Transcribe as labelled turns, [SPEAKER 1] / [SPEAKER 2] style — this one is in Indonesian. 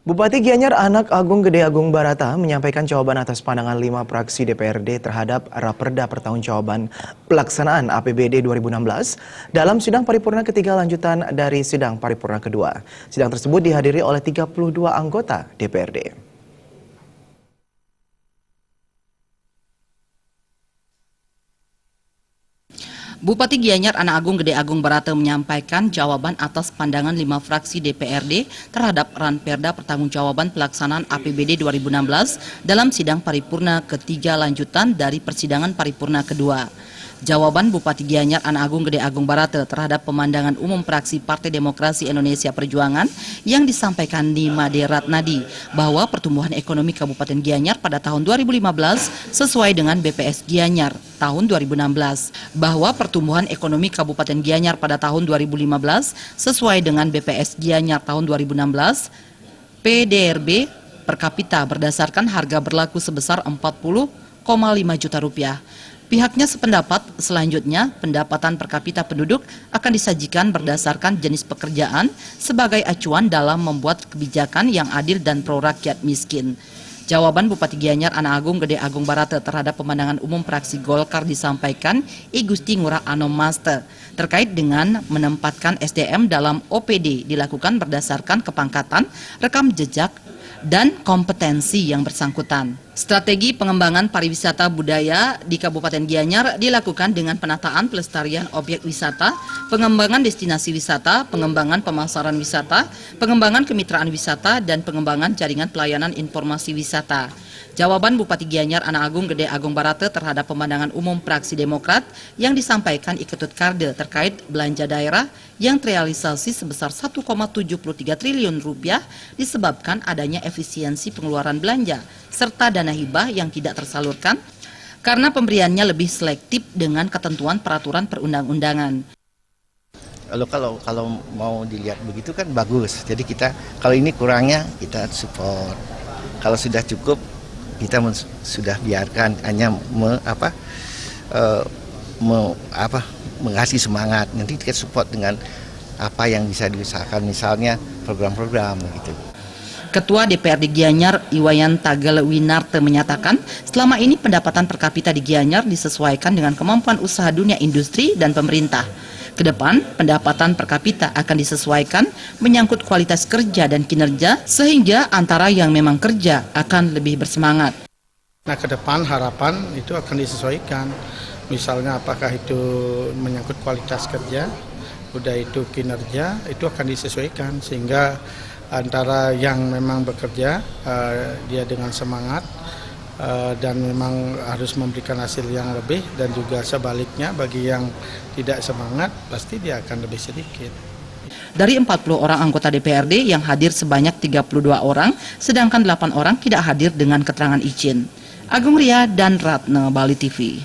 [SPEAKER 1] Bupati Gianyar Anak Agung Gede Agung Barata menyampaikan jawaban atas pandangan 5 fraksi DPRD terhadap Raperda Pertanggungjawaban Pelaksanaan APBD 2016 dalam sidang paripurna ketiga lanjutan dari sidang paripurna kedua. Sidang tersebut dihadiri oleh 32 anggota DPRD.
[SPEAKER 2] Bupati Gianyar Anak Agung Gede Agung Barata menyampaikan jawaban atas pandangan 5 fraksi DPRD terhadap Ranperda Pertanggungjawaban Pelaksanaan APBD 2016 dalam sidang paripurna ketiga lanjutan dari persidangan paripurna kedua. Jawaban Bupati Gianyar Anak Agung Gede Agung Barata terhadap pemandangan umum fraksi Partai Demokrasi Indonesia Perjuangan yang disampaikan Nimade Ratnadi bahwa pertumbuhan ekonomi Kabupaten Gianyar pada tahun 2015 sesuai dengan BPS Gianyar tahun 2016, bahwa pertumbuhan ekonomi Kabupaten Gianyar pada tahun 2015 sesuai dengan BPS Gianyar tahun 2016, PDRB per kapita berdasarkan harga berlaku sebesar 40,5 juta rupiah. Pihaknya sependapat selanjutnya pendapatan per kapita penduduk akan disajikan berdasarkan jenis pekerjaan sebagai acuan dalam membuat kebijakan yang adil dan pro rakyat miskin. Jawaban Bupati Gianyar Anak Agung Gede Agung Barata terhadap pemandangan umum fraksi Golkar disampaikan I Gusti Ngurah Anom Master terkait dengan menempatkan SDM dalam OPD dilakukan berdasarkan kepangkatan, rekam jejak, dan kompetensi yang bersangkutan. Strategi pengembangan pariwisata budaya di Kabupaten Gianyar dilakukan dengan penataan pelestarian objek wisata, pengembangan destinasi wisata, pengembangan pemasaran wisata, pengembangan kemitraan wisata, dan pengembangan jaringan pelayanan informasi wisata. Jawaban Bupati Gianyar Anak Agung Gede Agung Barata terhadap pemandangan umum fraksi Demokrat yang disampaikan I Ketut Karde terkait belanja daerah yang terrealisasi sebesar 1,73 triliun rupiah disebabkan adanya efisiensi pengeluaran belanja serta dana hibah yang tidak tersalurkan karena pemberiannya lebih selektif dengan ketentuan peraturan perundang-undangan.
[SPEAKER 3] Kalau mau dilihat begitu kan bagus. Jadi kita kalau ini kurangnya kita support. Kalau sudah cukup kita sudah biarkan hanya mengasih semangat. Nanti kita support dengan apa yang bisa diusahakan, misalnya program-program gitu.
[SPEAKER 2] Ketua DPRD Gianyar Iwayan Tagal Winarte menyatakan selama ini pendapatan per kapita di Gianyar disesuaikan dengan kemampuan usaha dunia industri dan pemerintah. Kedepan, pendapatan per kapita akan disesuaikan menyangkut kualitas kerja dan kinerja sehingga antara yang memang kerja akan lebih bersemangat.
[SPEAKER 4] Nah, ke depan harapan itu akan disesuaikan. Misalnya apakah itu menyangkut kualitas kerja, udah itu kinerja, itu akan disesuaikan sehingga antara yang memang bekerja dia dengan semangat dan memang harus memberikan hasil yang lebih, dan juga sebaliknya bagi yang tidak semangat pasti dia akan lebih sedikit.
[SPEAKER 2] Dari 40 orang anggota DPRD yang hadir sebanyak 32 orang, sedangkan 8 orang tidak hadir dengan keterangan izin. Agung Ria dan Ratna, Bali TV.